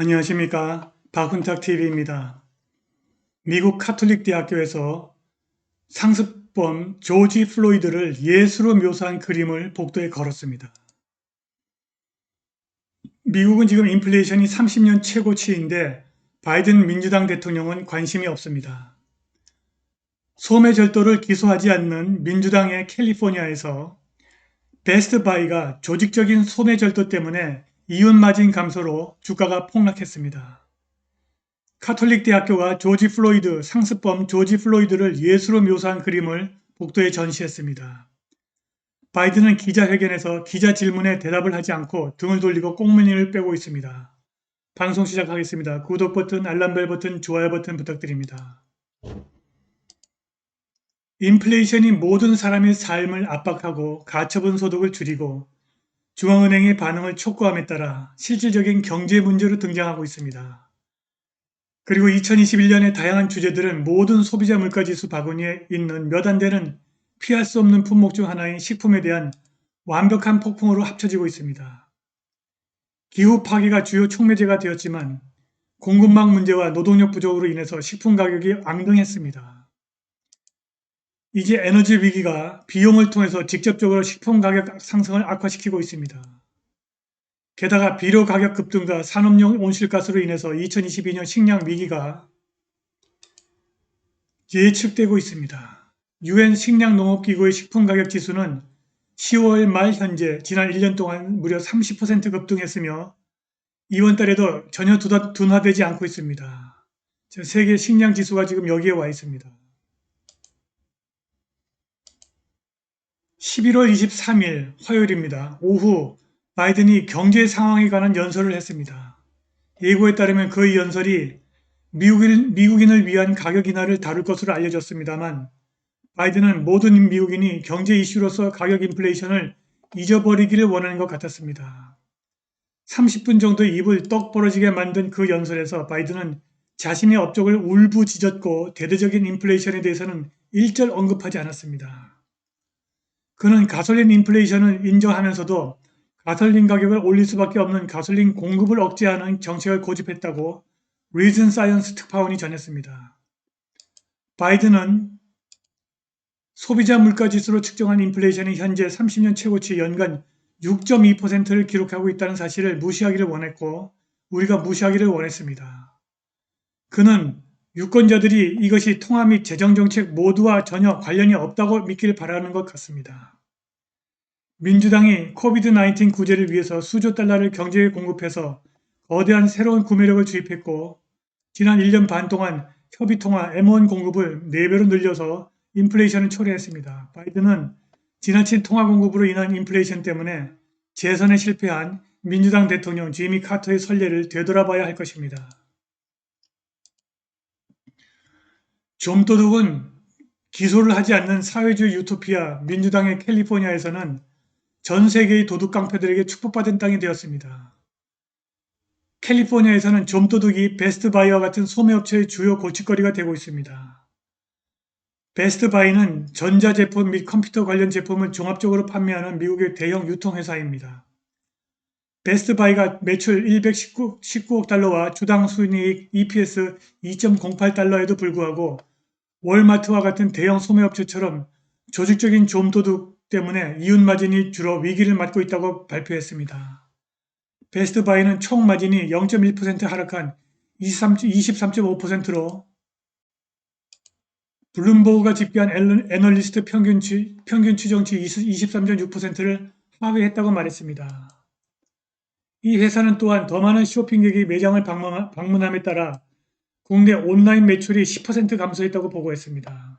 안녕하십니까. 박훈탁TV입니다. 미국 카톨릭 대학교에서 상습범 조지 플로이드를 예수로 묘사한 그림을 복도에 걸었습니다. 미국은 지금 인플레이션이 30년 최고치인데 바이든 민주당 대통령은 관심이 없습니다. 소매절도를 기소하지 않는 민주당의 캘리포니아에서 베스트바이가 조직적인 소매절도 때문에 이윤마진 감소로 주가가 폭락했습니다. 카톨릭 대학교가 조지 플로이드, 상습범 조지 플로이드를 예수로 묘사한 그림을 복도에 전시했습니다. 바이든은 기자회견에서 기자 질문에 대답을 하지 않고 등을 돌리고 꽁무니를 빼고 있습니다. 방송 시작하겠습니다. 구독 버튼, 알람벨 버튼, 좋아요 버튼 부탁드립니다. 인플레이션이 모든 사람의 삶을 압박하고 가처분 소득을 줄이고 중앙은행의 반응을 촉구함에 따라 실질적인 경제 문제로 등장하고 있습니다. 그리고 2021년의 다양한 주제들은 모든 소비자 물가지수 바구니에 있는 몇 안 되는 피할 수 없는 품목 중 하나인 식품에 대한 완벽한 폭풍으로 합쳐지고 있습니다. 기후 파괴가 주요 촉매제가 되었지만 공급망 문제와 노동력 부족으로 인해서 식품 가격이 앙등했습니다. 이제 에너지 위기가 비용을 통해서 직접적으로 식품 가격 상승을 악화시키고 있습니다. 게다가 비료 가격 급등과 산업용 온실가스로 인해서 2022년 식량 위기가 예측되고 있습니다. UN 식량농업기구의 식품가격 지수는 10월 말 현재 지난 1년 동안 무려 30% 급등했으며 이번 달에도 전혀 둔화되지 않고 있습니다. 세계 식량 지수가 지금 여기에 와 있습니다. 11월 23일 화요일입니다. 오후 바이든이 경제 상황에 관한 연설을 했습니다. 예고에 따르면 그 연설이 미국인을 위한 가격 인하를 다룰 것으로 알려졌습니다만 바이든은 모든 미국인이 경제 이슈로서 가격 인플레이션을 잊어버리기를 원하는 것 같았습니다. 30분 정도 입을 떡 벌어지게 만든 그 연설에서 바이든은 자신의 업적을 울부짖었고 대대적인 인플레이션에 대해서는 일절 언급하지 않았습니다. 그는 가솔린 인플레이션을 인정하면서도 가솔린 가격을 올릴 수밖에 없는 가솔린 공급을 억제하는 정책을 고집했다고 리즌 사이언스 특파원이 전했습니다. 바이든은 소비자 물가지수로 측정한 인플레이션이 현재 30년 최고치 연간 6.2%를 기록하고 있다는 사실을 무시하기를 원했고 우리가 무시하기를 원했습니다. 그는 유권자들이 이것이 통화 및 재정정책 모두와 전혀 관련이 없다고 믿기를 바라는 것 같습니다. 민주당이 코비드-19 구제를 위해서 수조 달러를 경제에 공급해서 거대한 새로운 구매력을 주입했고 지난 1년 반 동안 협의통화 M1 공급을 4배로 늘려서 인플레이션을 초래했습니다. 바이든은 지나친 통화 공급으로 인한 인플레이션 때문에 재선에 실패한 민주당 대통령 지미 카터의 선례를 되돌아봐야 할 것입니다. 좀도둑은 기소를 하지 않는 사회주의 유토피아 민주당의 캘리포니아에서는 전 세계의 도둑 깡패들에게 축복받은 땅이 되었습니다. 캘리포니아에서는 좀도둑이 베스트바이와 같은 소매업체의 주요 골칫거리가 되고 있습니다. 베스트바이는 전자제품 및 컴퓨터 관련 제품을 종합적으로 판매하는 미국의 대형 유통회사입니다. 베스트바이가 매출 119억 달러와 주당 순이익 EPS 2.08달러에도 불구하고 월마트와 같은 대형 소매업체처럼 조직적인 좀도둑 때문에 이윤마진이 줄어 위기를 맞고 있다고 발표했습니다. 베스트바이는 총 마진이 0.1% 하락한 23.5%로 블룸버그가 집계한 애널리스트 평균 추정치 23.6%를 하회했다고 말했습니다. 이 회사는 또한 더 많은 쇼핑객이 매장을 방문함에 따라 국내 온라인 매출이 10% 감소했다고 보고했습니다.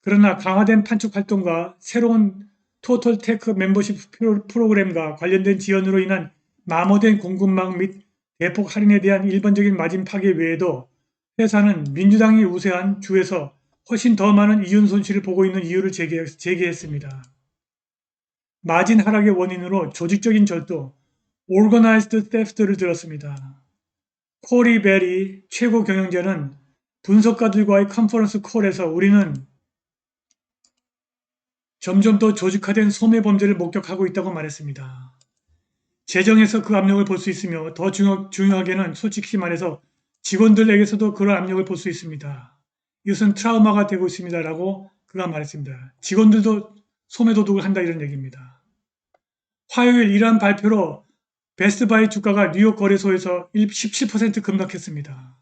그러나 강화된 판촉 활동과 새로운 토털테크 멤버십 프로그램과 관련된 지원으로 인한 마모된 공급망 및 대폭 할인에 대한 일반적인 마진 파괴 외에도 회사는 민주당이 우세한 주에서 훨씬 더 많은 이윤 손실을 보고 있는 이유를 제기했습니다. 마진 하락의 원인으로 조직적인 절도, Organized Theft를 들었습니다. 코리 베리 최고 경영자는 분석가들과의 컨퍼런스 콜에서 우리는 점점 더 조직화된 소매 범죄를 목격하고 있다고 말했습니다. 재정에서 그 압력을 볼 수 있으며 더 중요하게는 솔직히 말해서 직원들에게서도 그런 압력을 볼 수 있습니다. 이것은 트라우마가 되고 있습니다라고 그가 말했습니다. 직원들도 소매도둑을 한다 이런 얘기입니다. 화요일 이러한 발표로 베스트바이 주가가 뉴욕 거래소에서 17% 급락했습니다.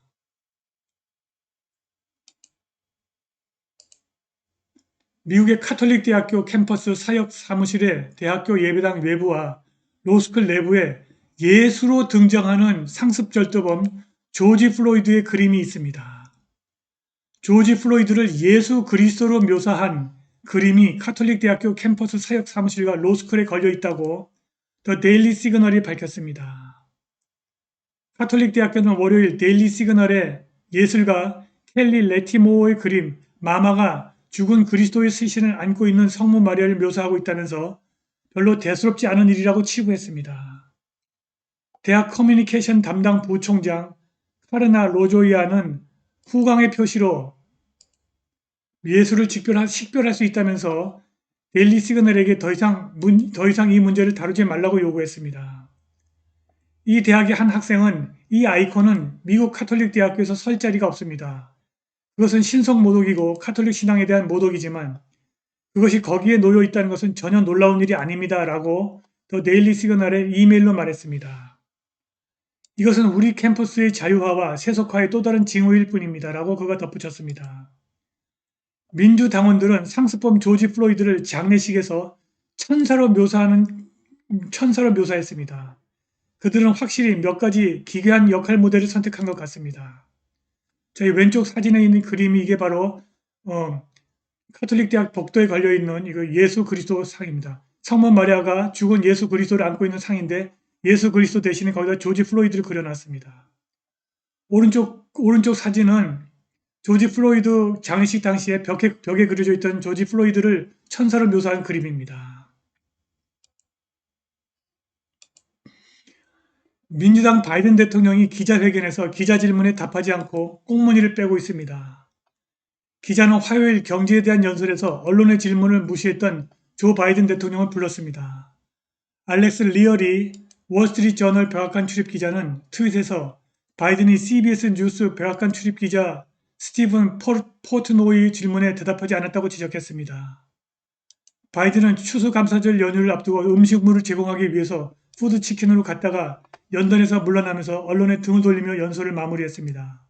미국의 카톨릭 대학교 캠퍼스 사역 사무실의 대학교 예배당 외부와 로스쿨 내부에 예수로 등장하는 상습 절도범 조지 플로이드의 그림이 있습니다. 조지 플로이드를 예수 그리스도로 묘사한 그림이 카톨릭 대학교 캠퍼스 사역 사무실과 로스쿨에 걸려 있다고 더 데일리 시그널이 밝혔습니다. 카톨릭 대학교는 월요일 데일리 시그널에 예술가 켈리 레티모어의 그림 마마가 죽은 그리스도의 시신을 안고 있는 성모 마리아를 묘사하고 있다면서 별로 대수롭지 않은 일이라고 치부했습니다. 대학 커뮤니케이션 담당 부총장 카르나 로조이아는 후광의 표시로 예수를 식별할 수 있다면서 데일리 시그널에게 더 이상 이 문제를 다루지 말라고 요구했습니다. 이 대학의 한 학생은 이 아이콘은 미국 카톨릭 대학교에서 설 자리가 없습니다. 그것은 신성 모독이고 카톨릭 신앙에 대한 모독이지만 그것이 거기에 놓여 있다는 것은 전혀 놀라운 일이 아닙니다. 라고 더 데일리 시그널에 이메일로 말했습니다. 이것은 우리 캠퍼스의 자유화와 세속화의 또 다른 징후일 뿐입니다. 라고 그가 덧붙였습니다. 민주당원들은 상습범 조지 플로이드를 장례식에서 천사로 묘사했습니다. 그들은 확실히 몇 가지 기괴한 역할 모델을 선택한 것 같습니다. 저희 왼쪽 사진에 있는 그림이 이게 바로 카톨릭 대학 복도에 걸려있는 이거 예수 그리스도 상입니다. 성모 마리아가 죽은 예수 그리스도를 안고 있는 상인데 예수 그리스도 대신에 거기다 조지 플로이드를 그려놨습니다. 오른쪽 사진은 조지 플로이드 장례식 당시에 벽에 그려져 있던 조지 플로이드를 천사로 묘사한 그림입니다. 민주당 바이든 대통령이 기자회견에서 기자 질문에 답하지 않고 꽁무니를 빼고 있습니다. 기자는 화요일 경제에 대한 연설에서 언론의 질문을 무시했던 조 바이든 대통령을 불렀습니다. 알렉스 리얼이 월스트리트 저널 백악관 출입 기자는 트윗에서 바이든이 CBS 뉴스 백악관 출입 기자 스티븐 포트노이 질문에 대답하지 않았다고 지적했습니다. 바이든은 추수감사절 연휴를 앞두고 음식물을 제공하기 위해서 푸드치킨으로 갔다가 연단에서 물러나면서 언론에 등을 돌리며 연설을 마무리했습니다.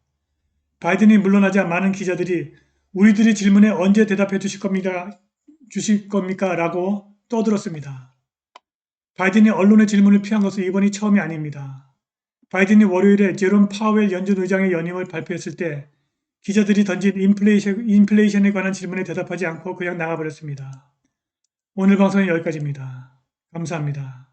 바이든이 물러나자 많은 기자들이 우리들의 질문에 언제 대답해 주실 겁니까? 라고 떠들었습니다. 바이든이 언론의 질문을 피한 것은 이번이 처음이 아닙니다. 바이든이 월요일에 제롬 파웰 연준 의장의 연임을 발표했을 때 기자들이 던진 인플레이션에 관한 질문에 대답하지 않고 그냥 나가버렸습니다. 오늘 방송은 여기까지입니다. 감사합니다.